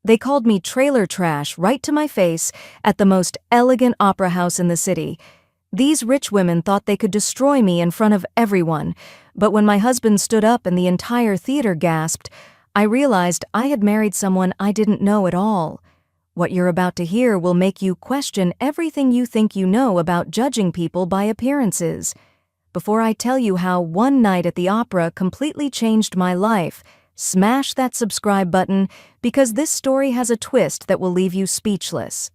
They called me trailer trash right to my face at the most elegant opera house in the city. These rich women thought they could destroy me in front of everyone, but when my husband stood up and the entire theater gasped, I realized I had married someone I didn't know at all. What you're about to hear will make you question everything you think you know about judging people by appearances. Before I tell you how one night at the opera completely changed my life, smash that subscribe button because this story has a twist that will leave you speechless.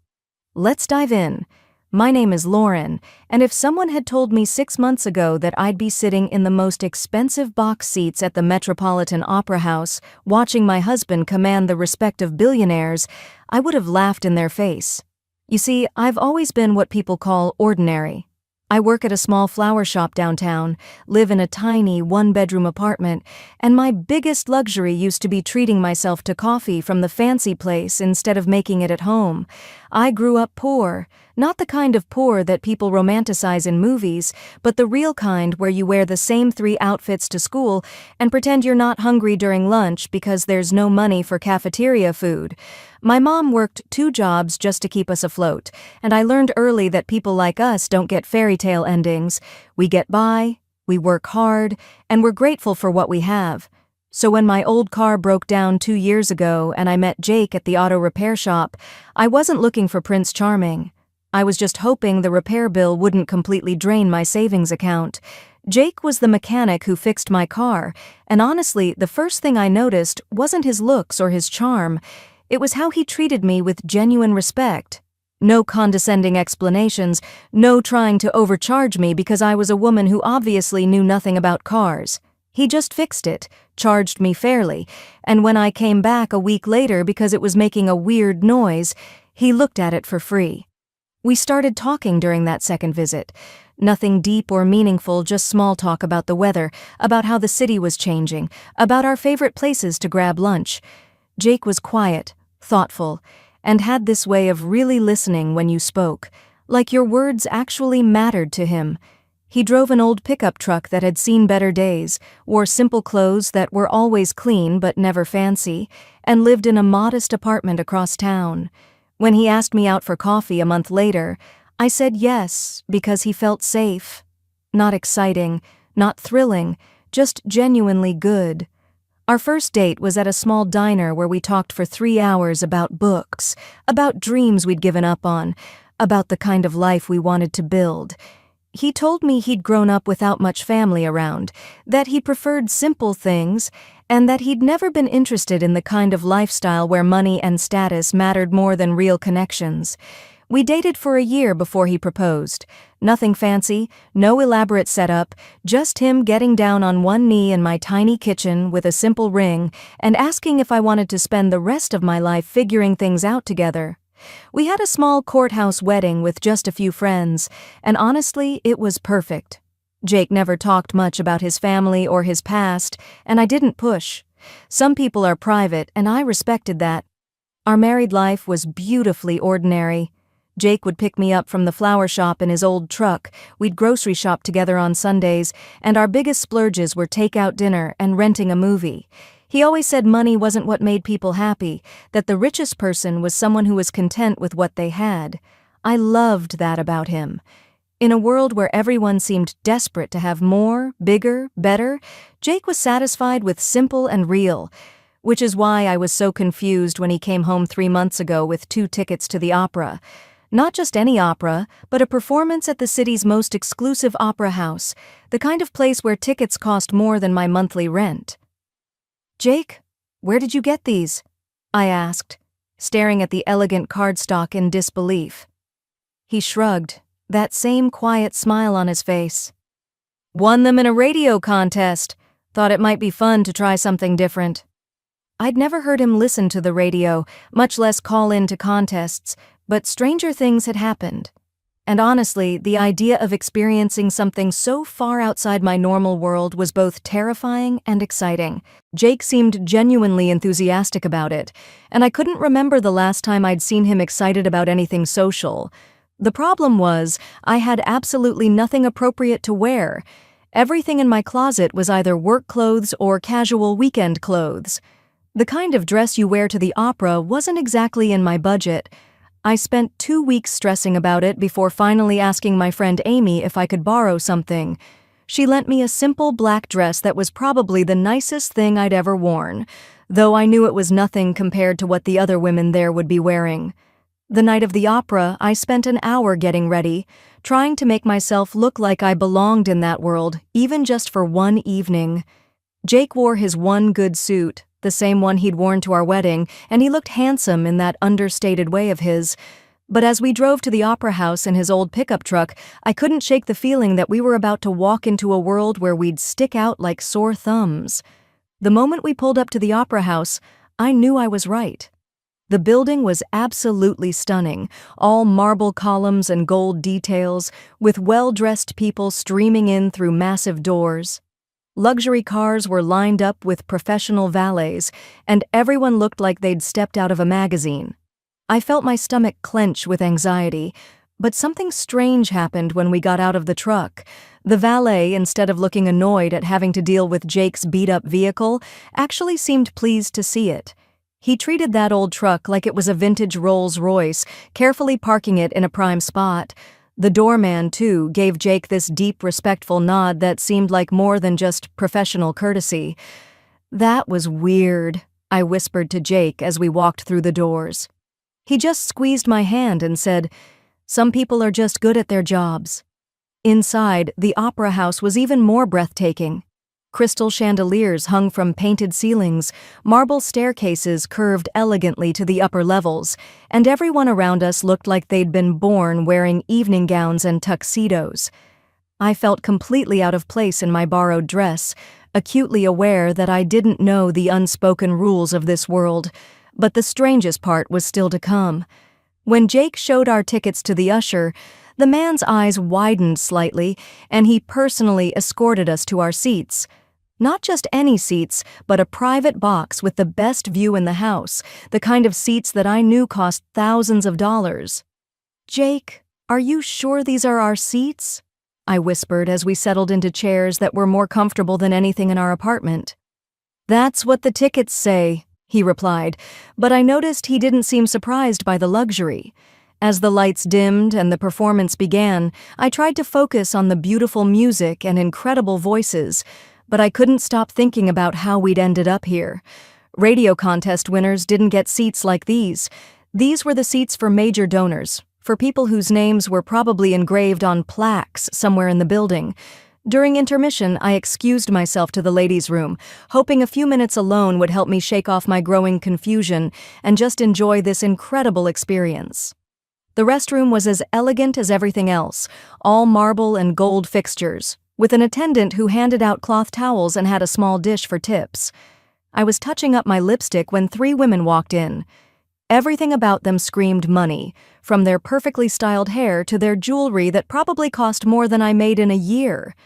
Let's dive in. My name is Lauren, and if someone had told me 6 months ago that I'd be sitting in the most expensive box seats at the Metropolitan Opera House, watching my husband command the respect of billionaires, I would have laughed in their face. You see, I've always been what people call ordinary. I work at a small flower shop downtown, live in a tiny one-bedroom apartment, and my biggest luxury used to be treating myself to coffee from the fancy place instead of making it at home. I grew up poor, not the kind of poor that people romanticize in movies, but the real kind where you wear the same 3 outfits to school and pretend you're not hungry during lunch because there's no money for cafeteria food. My mom worked 2 jobs just to keep us afloat, and I learned early that people like us don't get fairy tale endings. We get by, we work hard, and we're grateful for what we have. So when my old car broke down 2 years ago and I met Jake at the auto repair shop, I wasn't looking for Prince Charming. I was just hoping the repair bill wouldn't completely drain my savings account. Jake was the mechanic who fixed my car, and honestly, the first thing I noticed wasn't his looks or his charm. It was how he treated me with genuine respect. No condescending explanations, no trying to overcharge me because I was a woman who obviously knew nothing about cars. He just fixed it, charged me fairly, and when I came back a week later because it was making a weird noise, he looked at it for free. We started talking during that second visit. Nothing deep or meaningful, just small talk about the weather, about how the city was changing, about our favorite places to grab lunch. Jake was quiet, thoughtful, and had this way of really listening when you spoke, like your words actually mattered to him. He drove an old pickup truck that had seen better days, wore simple clothes that were always clean but never fancy, and lived in a modest apartment across town. When he asked me out for coffee a month later, I said yes because he felt safe. Not exciting, not thrilling, just genuinely good. Our first date was at a small diner where we talked for 3 hours about books, about dreams we'd given up on, about the kind of life we wanted to build. He told me he'd grown up without much family around, that he preferred simple things, and that he'd never been interested in the kind of lifestyle where money and status mattered more than real connections. We dated for a year before he proposed. Nothing fancy, no elaborate setup, just him getting down on one knee in my tiny kitchen with a simple ring and asking if I wanted to spend the rest of my life figuring things out together. We had a small courthouse wedding with just a few friends, and honestly, it was perfect. Jake never talked much about his family or his past, and I didn't push. Some people are private, and I respected that. Our married life was beautifully ordinary. Jake would pick me up from the flower shop in his old truck, we'd grocery shop together on Sundays, and our biggest splurges were takeout dinner and renting a movie. He always said money wasn't what made people happy, that the richest person was someone who was content with what they had. I loved that about him. In a world where everyone seemed desperate to have more, bigger, better, Jake was satisfied with simple and real, which is why I was so confused when he came home 3 months ago with 2 tickets to the opera. Not just any opera, but a performance at the city's most exclusive opera house, the kind of place where tickets cost more than my monthly rent. "Jake, where did you get these?" I asked, staring at the elegant cardstock in disbelief. He shrugged, that same quiet smile on his face. "Won them in a radio contest. Thought it might be fun to try something different." I'd never heard him listen to the radio, much less call in to contests, but stranger things had happened. And honestly, the idea of experiencing something so far outside my normal world was both terrifying and exciting. Jake seemed genuinely enthusiastic about it, and I couldn't remember the last time I'd seen him excited about anything social. The problem was, I had absolutely nothing appropriate to wear. Everything in my closet was either work clothes or casual weekend clothes. The kind of dress you wear to the opera wasn't exactly in my budget. I spent 2 weeks stressing about it before finally asking my friend Amy if I could borrow something. She lent me a simple black dress that was probably the nicest thing I'd ever worn, though I knew it was nothing compared to what the other women there would be wearing. The night of the opera, I spent an hour getting ready, trying to make myself look like I belonged in that world, even just for one evening. Jake wore his one good suit, the same one he'd worn to our wedding, and he looked handsome in that understated way of his. But as we drove to the opera house in his old pickup truck, I couldn't shake the feeling that we were about to walk into a world where we'd stick out like sore thumbs. The moment we pulled up to the opera house, I knew I was right. The building was absolutely stunning, all marble columns and gold details, with well-dressed people streaming in through massive doors. Luxury cars were lined up with professional valets, and everyone looked like they'd stepped out of a magazine. I felt my stomach clench with anxiety, but something strange happened when we got out of the truck. The valet, instead of looking annoyed at having to deal with Jake's beat-up vehicle, actually seemed pleased to see it. He treated that old truck like it was a vintage Rolls-Royce, carefully parking it in a prime spot. The doorman, too, gave Jake this deep, respectful nod that seemed like more than just professional courtesy. "That was weird," I whispered to Jake as we walked through the doors. He just squeezed my hand and said, "Some people are just good at their jobs." Inside, the opera house was even more breathtaking. Crystal chandeliers hung from painted ceilings, marble staircases curved elegantly to the upper levels, and everyone around us looked like they'd been born wearing evening gowns and tuxedos. I felt completely out of place in my borrowed dress, acutely aware that I didn't know the unspoken rules of this world, but the strangest part was still to come. When Jake showed our tickets to the usher, the man's eyes widened slightly, and he personally escorted us to our seats. Not just any seats, but a private box with the best view in the house, the kind of seats that I knew cost thousands of dollars. "Jake, are you sure these are our seats?" I whispered as we settled into chairs that were more comfortable than anything in our apartment. "That's what the tickets say," he replied, but I noticed he didn't seem surprised by the luxury. As the lights dimmed and the performance began, I tried to focus on the beautiful music and incredible voices, but I couldn't stop thinking about how we'd ended up here. Radio contest winners didn't get seats like these. These were the seats for major donors, for people whose names were probably engraved on plaques somewhere in the building. During intermission, I excused myself to the ladies' room, hoping a few minutes alone would help me shake off my growing confusion and just enjoy this incredible experience. The restroom was as elegant as everything else, all marble and gold fixtures, with an attendant who handed out cloth towels and had a small dish for tips. I was touching up my lipstick when 3 women walked in. Everything about them screamed money, from their perfectly styled hair to their jewelry that probably cost more than I made in a year.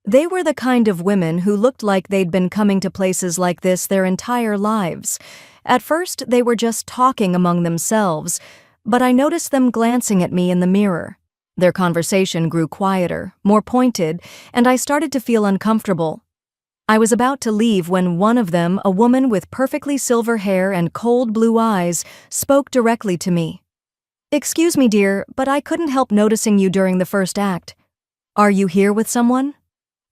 They were the kind of women who looked like they'd been coming to places like this their entire lives. At first, they were just talking among themselves, but I noticed them glancing at me in the mirror. Their conversation grew quieter, more pointed, and I started to feel uncomfortable. I was about to leave when one of them, a woman with perfectly silver hair and cold blue eyes, spoke directly to me. "Excuse me, dear, but I couldn't help noticing you during the first act. Are you here with someone?"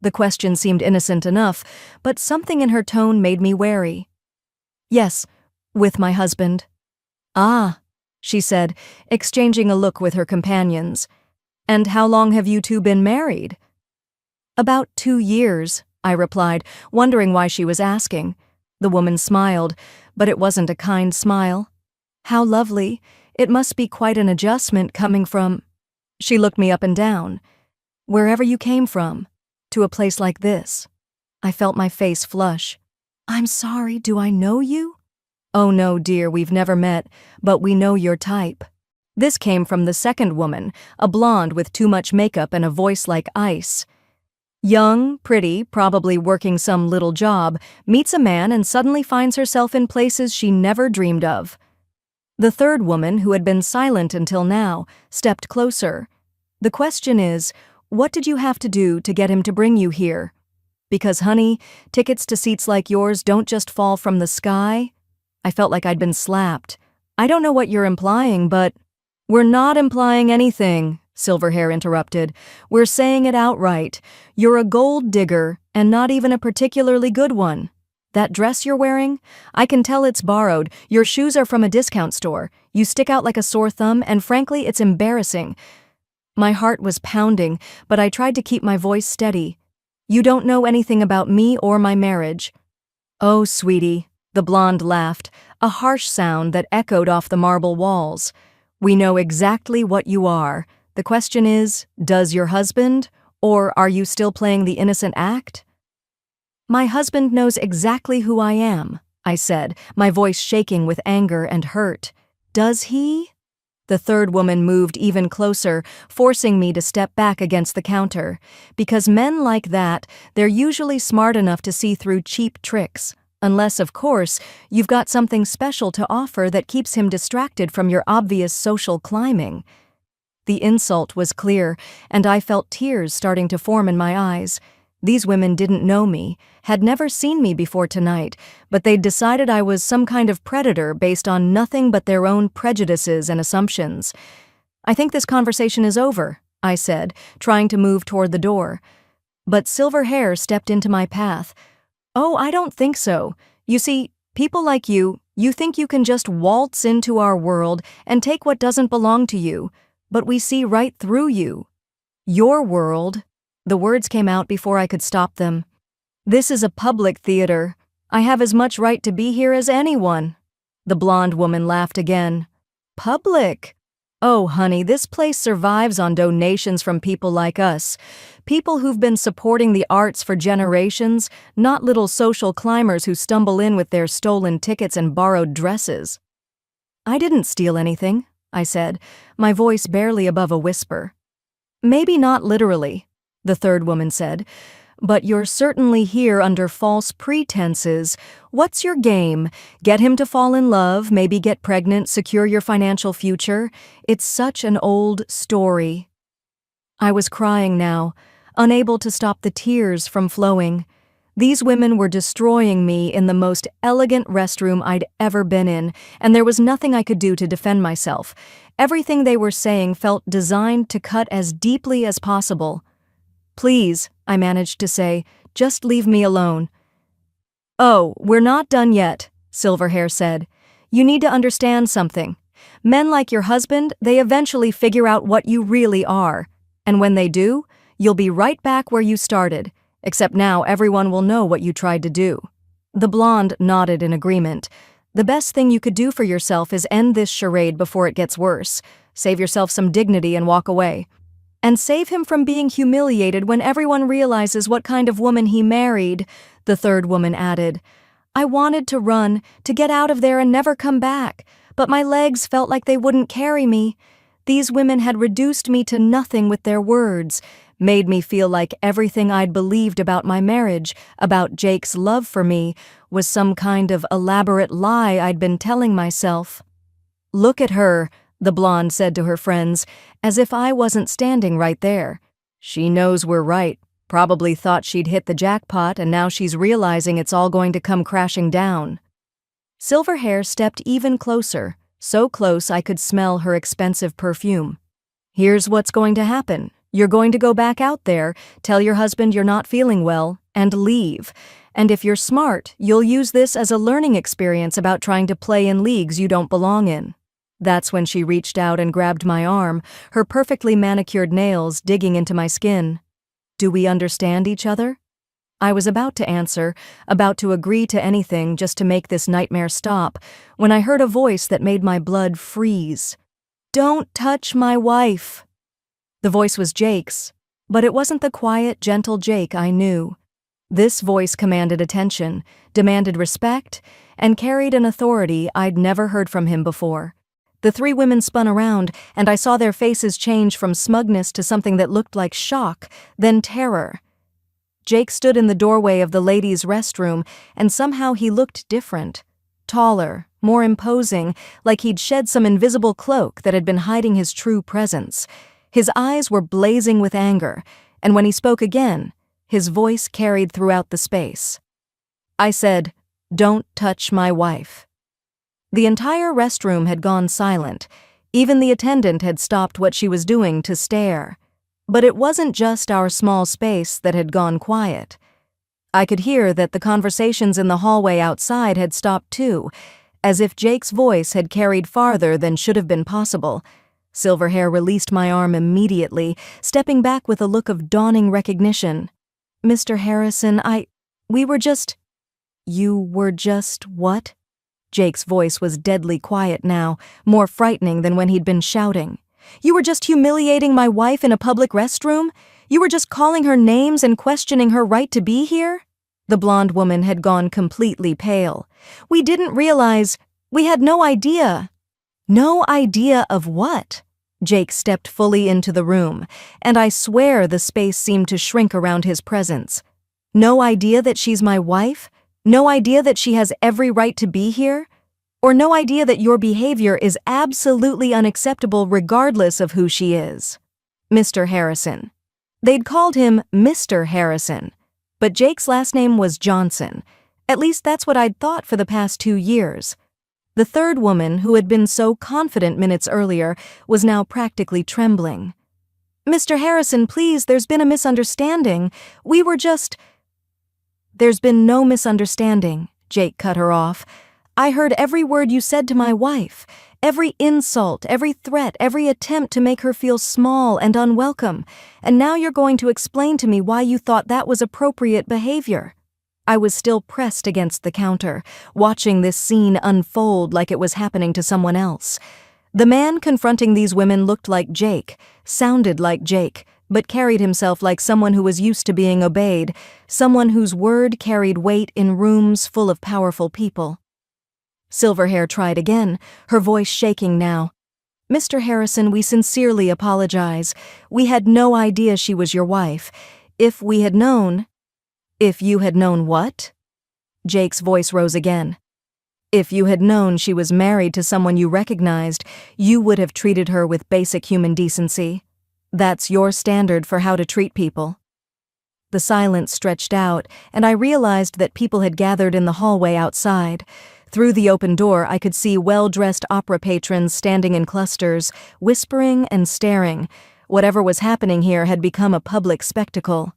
The question seemed innocent enough, but something in her tone made me wary. "Yes, with my husband." "Ah," she said, exchanging a look with her companions. "And how long have you two been married?" "About 2 years," I replied, wondering why she was asking. The woman smiled, but it wasn't a kind smile. "How lovely. It must be quite an adjustment coming from—" She looked me up and down. "Wherever you came from, to a place like this." I felt my face flush. "I'm sorry, do I know you?" "Oh no, dear, we've never met, but we know your type." This came from the second woman, a blonde with too much makeup and a voice like ice. Young, pretty, probably working some little job, meets a man and suddenly finds herself in places she never dreamed of. The third woman, who had been silent until now, stepped closer. "The question is, what did you have to do to get him to bring you here? Because, honey, tickets to seats like yours don't just fall from the sky, I felt like I'd been slapped. I don't know what you're implying, but— We're not implying anything, Silverhair interrupted. We're saying it outright. You're a gold digger, and not even a particularly good one. That dress you're wearing? I can tell it's borrowed. Your shoes are from a discount store. You stick out like a sore thumb, and frankly, it's embarrassing. My heart was pounding, but I tried to keep my voice steady. You don't know anything about me or my marriage. Oh, sweetie, the blonde laughed, a harsh sound that echoed off the marble walls. We know exactly what you are. The question is, does your husband, or are you still playing the innocent act? My husband knows exactly who I am, I said, my voice shaking with anger and hurt. Does he? The third woman moved even closer, forcing me to step back against the counter. Because men like that, they're usually smart enough to see through cheap tricks. Unless, of course, you've got something special to offer that keeps him distracted from your obvious social climbing. The insult was clear, and I felt tears starting to form in my eyes. These women didn't know me, had never seen me before tonight, but they'd decided I was some kind of predator based on nothing but their own prejudices and assumptions. I think this conversation is over, I said, trying to move toward the door. But Silverhair stepped into my path. Oh, I don't think so. You see, people like you think you can just waltz into our world and take what doesn't belong to you, but we see right through you. Your world— The words came out before I could stop them. This is a public theater. I have as much right to be here as anyone. The blonde woman laughed again. Public? Oh, honey, this place survives on donations from people like us. People who've been supporting the arts for generations, not little social climbers who stumble in with their stolen tickets and borrowed dresses. I didn't steal anything, I said, my voice barely above a whisper. Maybe not literally, the third woman said, but you're certainly here under false pretenses. What's your game? Get him to fall in love, maybe get pregnant, secure your financial future? It's such an old story. I was crying now, unable to stop the tears from flowing. These women were destroying me in the most elegant restroom I'd ever been in, and there was nothing I could do to defend myself. Everything they were saying felt designed to cut as deeply as possible. Please, I managed to say, just leave me alone. Oh, we're not done yet, Silverhair said. You need to understand something. Men like your husband, they eventually figure out what you really are. And when they do, you'll be right back where you started, except now everyone will know what you tried to do. The blonde nodded in agreement. The best thing you could do for yourself is end this charade before it gets worse. Save yourself some dignity and walk away. And save him from being humiliated when everyone realizes what kind of woman he married, the third woman added. I wanted to run, to get out of there and never come back, but my legs felt like they wouldn't carry me. These women had reduced me to nothing with their words, made me feel like everything I'd believed about my marriage, about Jake's love for me, was some kind of elaborate lie I'd been telling myself. Look at her, the blonde said to her friends, as if I wasn't standing right there. She knows we're right, probably thought she'd hit the jackpot, and now she's realizing it's all going to come crashing down. Silverhair stepped even closer, so close I could smell her expensive perfume. Here's what's going to happen. You're going to go back out there, tell your husband you're not feeling well, and leave. And if you're smart, you'll use this as a learning experience about trying to play in leagues you don't belong in. That's when she reached out and grabbed my arm, her perfectly manicured nails digging into my skin. Do we understand each other? I was about to answer, about to agree to anything just to make this nightmare stop, when I heard a voice that made my blood freeze. Don't touch my wife. The voice was Jake's, but it wasn't the quiet, gentle Jake I knew. This voice commanded attention, demanded respect, and carried an authority I'd never heard from him before. The three women spun around, and I saw their faces change from smugness to something that looked like shock, then terror. Jake stood in the doorway of the ladies' restroom, and somehow he looked different. Taller, more imposing, like he'd shed some invisible cloak that had been hiding his true presence. His eyes were blazing with anger, and when he spoke again, his voice carried throughout the space. I said, "Don't touch my wife." The entire restroom had gone silent. Even the attendant had stopped what she was doing to stare. But it wasn't just our small space that had gone quiet. I could hear that the conversations in the hallway outside had stopped too, as if Jake's voice had carried farther than should have been possible. Silverhair released my arm immediately, stepping back with a look of dawning recognition. "Mr. Harrison, we were just—" "You were just what?" Jake's voice was deadly quiet now, more frightening than when he'd been shouting. "You were just humiliating my wife in a public restroom? You were just calling her names and questioning her right to be here?" The blonde woman had gone completely pale. "We didn't realize. We had no idea." "No idea of what?" Jake stepped fully into the room, and I swear the space seemed to shrink around his presence. "No idea that she's my wife? No idea that she has every right to be here? Or no idea that your behavior is absolutely unacceptable regardless of who she is?" Mr. Harrison. They'd called him Mr. Harrison, but Jake's last name was Johnson. At least that's what I'd thought for the past 2 years. The third woman, who had been so confident minutes earlier, was now practically trembling. "Mr. Harrison, please, there's been a misunderstanding. We were just—" "There's been no misunderstanding," Jake cut her off. "I heard every word you said to my wife, every insult, every threat, every attempt to make her feel small and unwelcome, and now you're going to explain to me why you thought that was appropriate behavior." I was still pressed against the counter, watching this scene unfold like it was happening to someone else. The man confronting these women looked like Jake, sounded like Jake, but carried himself like someone who was used to being obeyed, someone whose word carried weight in rooms full of powerful people. Silverhair tried again, her voice shaking now. "Mr. Harrison, we sincerely apologize. We had no idea she was your wife. If we had known—" "If you had known what?" Jake's voice rose again. "If you had known she was married to someone you recognized, you would have treated her with basic human decency. That's your standard for how to treat people." The silence stretched out, and I realized that people had gathered in the hallway outside. Through the open door, I could see well-dressed opera patrons standing in clusters, whispering and staring. Whatever was happening here had become a public spectacle.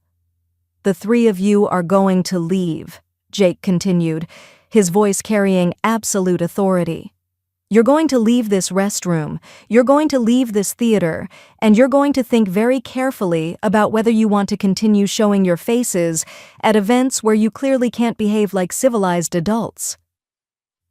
"The 3 of you are going to leave," Jake continued, his voice carrying absolute authority. "You're going to leave this restroom, you're going to leave this theater, and you're going to think very carefully about whether you want to continue showing your faces at events where you clearly can't behave like civilized adults."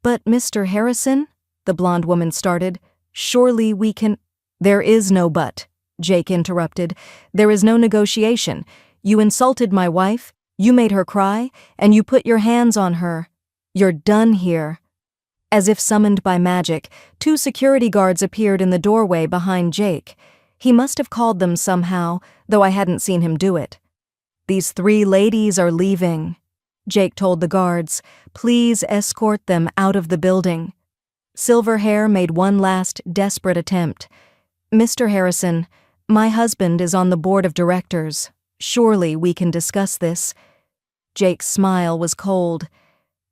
"But, Mr. Harrison," the blonde woman started, "surely we can—" "There is no but," Jake interrupted. "There is no negotiation. You insulted my wife, you made her cry, and you put your hands on her. You're done here." As if summoned by magic, 2 security guards appeared in the doorway behind Jake. He must have called them somehow, though I hadn't seen him do it. "These 3 ladies are leaving," Jake told the guards. "Please escort them out of the building." Silverhair made one last desperate attempt. "Mr. Harrison, my husband is on the board of directors. Surely we can discuss this." Jake's smile was cold.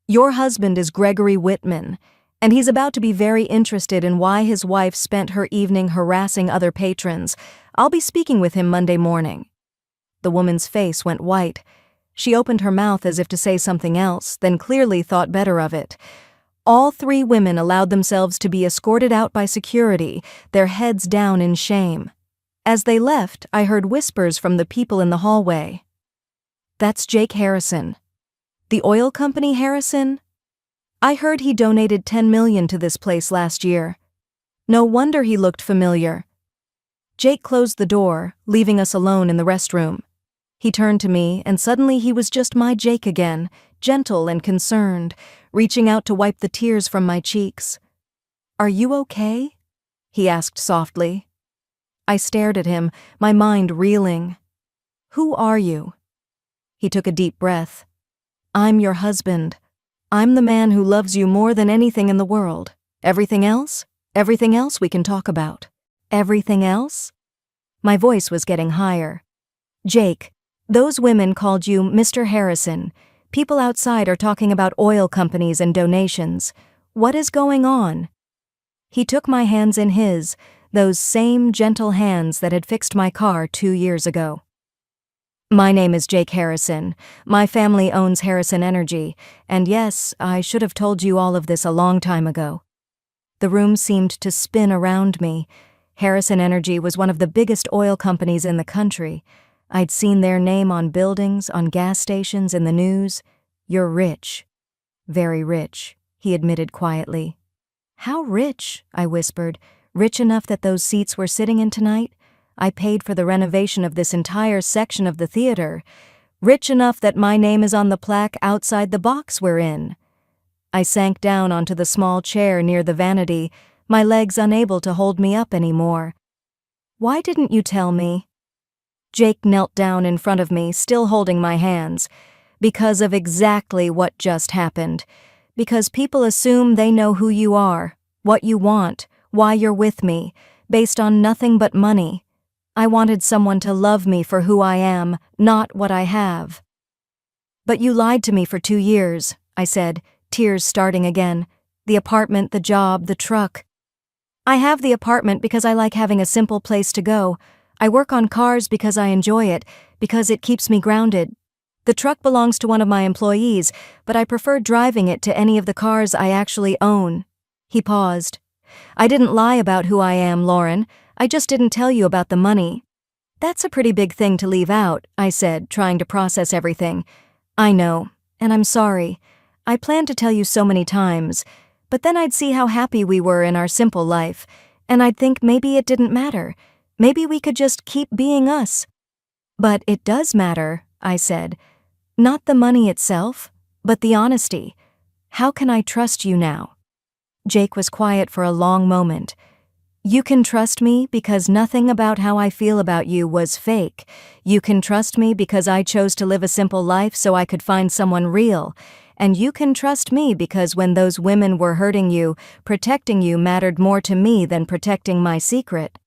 "Your husband is Gregory Whitman, and he's about to be very interested in why his wife spent her evening harassing other patrons. I'll be speaking with him Monday morning." The woman's face went white. She opened her mouth as if to say something else, then clearly thought better of it. All 3 women allowed themselves to be escorted out by security, their heads down in shame. As they left, I heard whispers from the people in the hallway. "That's Jake Harrison." "The oil company Harrison?" "I heard he donated $10 million to this place last year." "No wonder he looked familiar." Jake closed the door, leaving us alone in the restroom. He turned to me, and suddenly he was just my Jake again, gentle and concerned, reaching out to wipe the tears from my cheeks. "Are you okay?" he asked softly. I stared at him, my mind reeling. "Who are you?" He took a deep breath. "I'm your husband. I'm the man who loves you more than anything in the world. Everything else? Everything else we can talk about." "Everything else?" My voice was getting higher. "Jake, those women called you Mr. Harrison. People outside are talking about oil companies and donations. What is going on?" He took my hands in his, those same gentle hands that had fixed my car 2 years ago. "My name is Jake Harrison. My family owns Harrison Energy, and yes, I should have told you all of this a long time ago." The room seemed to spin around me. Harrison Energy was one of the biggest oil companies in the country. I'd seen their name on buildings, on gas stations, in the news. "You're rich." "Very rich," he admitted quietly. "How rich?" I whispered. "Rich enough that those seats we're sitting in tonight? I paid for the renovation of this entire section of the theater. Rich enough that my name is on the plaque outside the box we're in." I sank down onto the small chair near the vanity, my legs unable to hold me up anymore. "Why didn't you tell me?" Jake knelt down in front of me, still holding my hands. "Because of exactly what just happened. Because people assume they know who you are, what you want, why you're with me, based on nothing but money. I wanted someone to love me for who I am, not what I have." "But you lied to me for 2 years, I said, tears starting again. "The apartment, the job, the truck." "I have the apartment because I like having a simple place to go. I work on cars because I enjoy it, because it keeps me grounded. The truck belongs to one of my employees, but I prefer driving it to any of the cars I actually own." He paused. "I didn't lie about who I am, Lauren. I just didn't tell you about the money." "That's a pretty big thing to leave out," I said, trying to process everything. "I know, and I'm sorry. I planned to tell you so many times, but then I'd see how happy we were in our simple life, and I'd think maybe it didn't matter. Maybe we could just keep being us." "But it does matter," I said. "Not the money itself, but the honesty. How can I trust you now?" Jake was quiet for a long moment. "You can trust me because nothing about how I feel about you was fake. You can trust me because I chose to live a simple life so I could find someone real. And you can trust me because when those women were hurting you, protecting you mattered more to me than protecting my secret."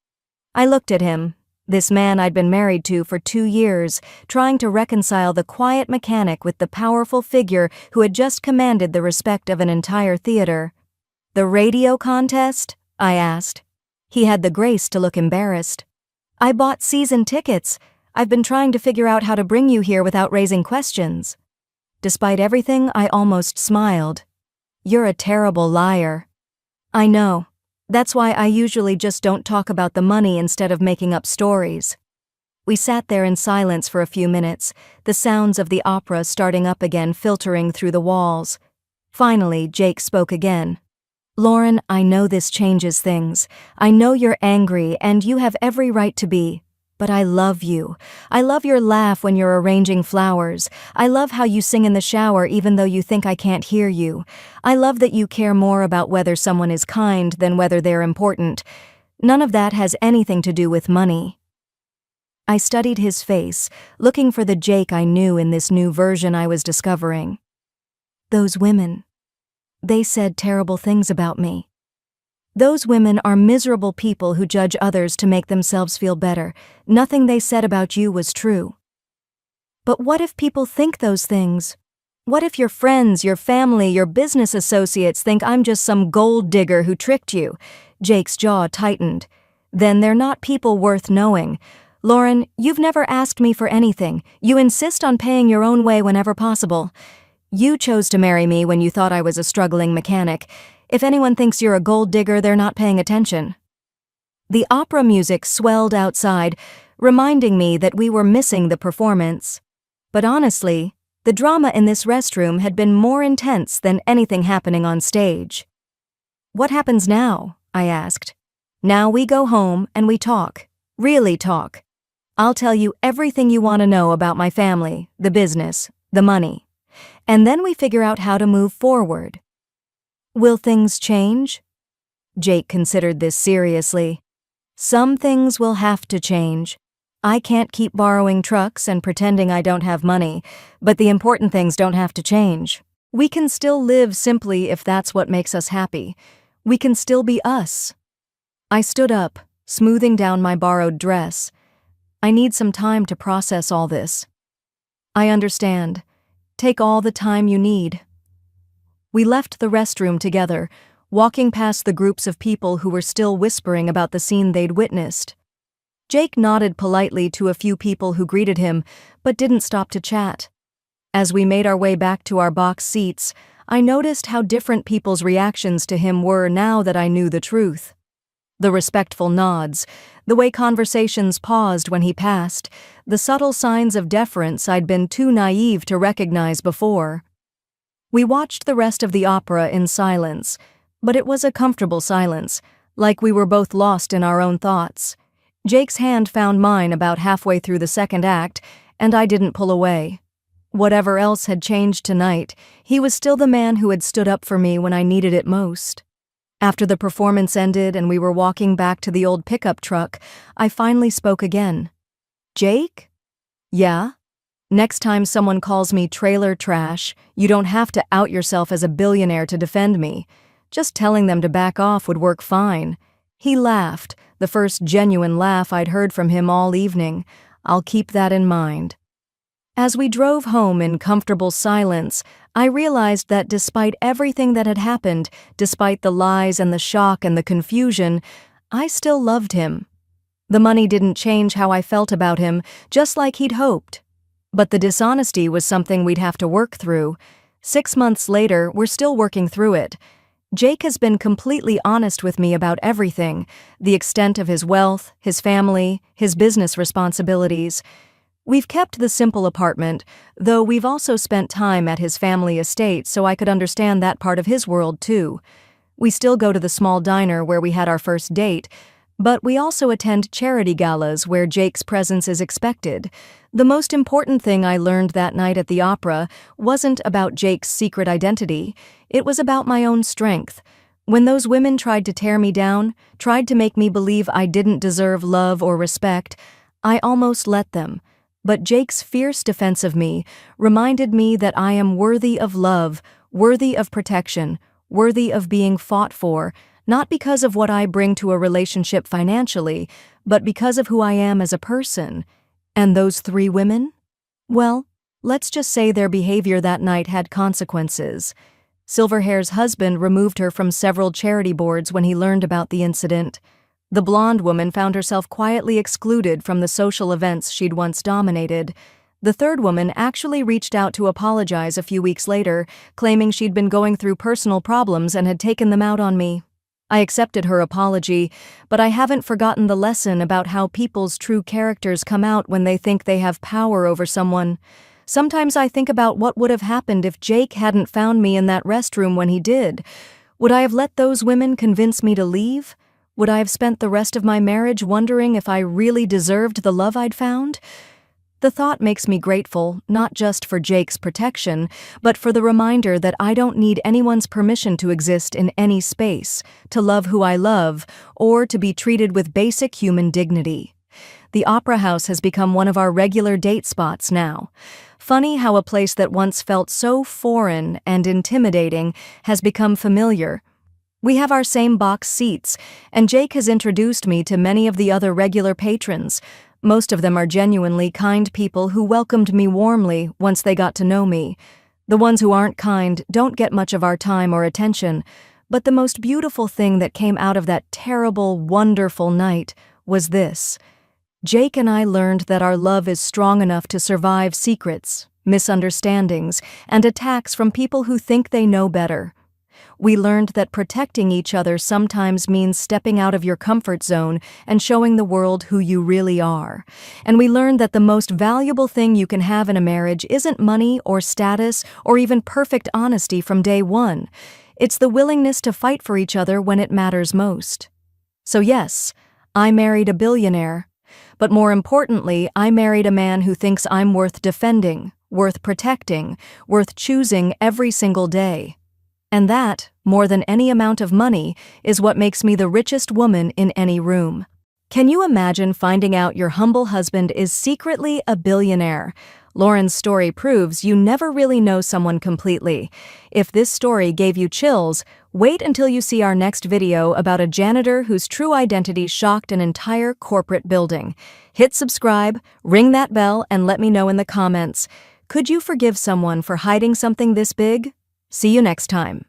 I looked at him, this man I'd been married to for 2 years, trying to reconcile the quiet mechanic with the powerful figure who had just commanded the respect of an entire theater. "The radio contest?" I asked. He had the grace to look embarrassed. "I bought season tickets. I've been trying to figure out how to bring you here without raising questions." Despite everything, I almost smiled. "You're a terrible liar." "I know. That's why I usually just don't talk about the money instead of making up stories." We sat there in silence for a few minutes, the sounds of the opera starting up again filtering through the walls. Finally, Jake spoke again. "Lauren, I know this changes things. I know you're angry, and you have every right to be. But I love you. I love your laugh when you're arranging flowers. I love how you sing in the shower even though you think I can't hear you. I love that you care more about whether someone is kind than whether they're important. None of that has anything to do with money." I studied his face, looking for the Jake I knew in this new version I was discovering. "Those women. They said terrible things about me. Those women are miserable people who judge others to make themselves feel better. Nothing they said about you was true." "But what if people think those things? What if your friends, your family, your business associates think I'm just some gold digger who tricked you?" Jake's jaw tightened. "Then they're not people worth knowing. Lauren, you've never asked me for anything. You insist on paying your own way whenever possible. You chose to marry me when you thought I was a struggling mechanic. If anyone thinks you're a gold digger, they're not paying attention." The opera music swelled outside, reminding me that we were missing the performance. But honestly, the drama in this restroom had been more intense than anything happening on stage. "What happens now?" I asked. "Now we go home and we talk. Really talk. I'll tell you everything you want to know about my family, the business, the money. And then we figure out how to move forward." "Will things change?" Jake considered this seriously. "Some things will have to change. I can't keep borrowing trucks and pretending I don't have money, but the important things don't have to change. We can still live simply if that's what makes us happy. We can still be us." I stood up, smoothing down my borrowed dress. "I need some time to process all this." "I understand. Take all the time you need." We left the restroom together, walking past the groups of people who were still whispering about the scene they'd witnessed. Jake nodded politely to a few people who greeted him, but didn't stop to chat. As we made our way back to our box seats, I noticed how different people's reactions to him were now that I knew the truth. The respectful nods, the way conversations paused when he passed, the subtle signs of deference I'd been too naive to recognize before. We watched the rest of the opera in silence, but it was a comfortable silence, like we were both lost in our own thoughts. Jake's hand found mine about halfway through the second act, and I didn't pull away. Whatever else had changed tonight, he was still the man who had stood up for me when I needed it most. After the performance ended and we were walking back to the old pickup truck, I finally spoke again. "Jake?" "Yeah?" "Next time someone calls me trailer trash, you don't have to out yourself as a billionaire to defend me. Just telling them to back off would work fine." He laughed, the first genuine laugh I'd heard from him all evening. I'll keep that in mind. As we drove home in comfortable silence, I realized that despite everything that had happened, despite the lies and the shock and the confusion, I still loved him. The money didn't change how I felt about him, just like he'd hoped. But the dishonesty was something we'd have to work through. 6 months later, we're still working through it. Jake has been completely honest with me about everything, the extent of his wealth, his family, his business responsibilities. We've kept the simple apartment, though we've also spent time at his family estate so I could understand that part of his world too. We still go to the small diner where we had our first date, but we also attend charity galas where Jake's presence is expected. The most important thing I learned that night at the opera wasn't about Jake's secret identity, it was about my own strength. When those women tried to tear me down, tried to make me believe I didn't deserve love or respect, I almost let them. But Jake's fierce defense of me reminded me that I am worthy of love, worthy of protection, worthy of being fought for, not because of what I bring to a relationship financially, but because of who I am as a person. And those 3 women? Well, let's just say their behavior that night had consequences. Silverhair's husband removed her from several charity boards when he learned about the incident. The blonde woman found herself quietly excluded from the social events she'd once dominated. The third woman actually reached out to apologize a few weeks later, claiming she'd been going through personal problems and had taken them out on me. I accepted her apology, but I haven't forgotten the lesson about how people's true characters come out when they think they have power over someone. Sometimes I think about what would have happened if Jake hadn't found me in that restroom when he did. Would I have let those women convince me to leave? Would I have spent the rest of my marriage wondering if I really deserved the love I'd found? The thought makes me grateful, not just for Jake's protection, but for the reminder that I don't need anyone's permission to exist in any space, to love who I love, or to be treated with basic human dignity. The Opera House has become one of our regular date spots now. Funny how a place that once felt so foreign and intimidating has become familiar. We have our same box seats, and Jake has introduced me to many of the other regular patrons. Most of them are genuinely kind people who welcomed me warmly once they got to know me. The ones who aren't kind don't get much of our time or attention, but the most beautiful thing that came out of that terrible, wonderful night was this. Jake and I learned that our love is strong enough to survive secrets, misunderstandings, and attacks from people who think they know better. We learned that protecting each other sometimes means stepping out of your comfort zone and showing the world who you really are. And we learned that the most valuable thing you can have in a marriage isn't money or status or even perfect honesty from day one. It's the willingness to fight for each other when it matters most. So yes, I married a billionaire. But more importantly, I married a man who thinks I'm worth defending, worth protecting, worth choosing every single day. And that, more than any amount of money, is what makes me the richest woman in any room. Can you imagine finding out your humble husband is secretly a billionaire? Lauren's story proves you never really know someone completely. If this story gave you chills, wait until you see our next video about a janitor whose true identity shocked an entire corporate building. Hit subscribe, ring that bell, and let me know in the comments. Could you forgive someone for hiding something this big? See you next time.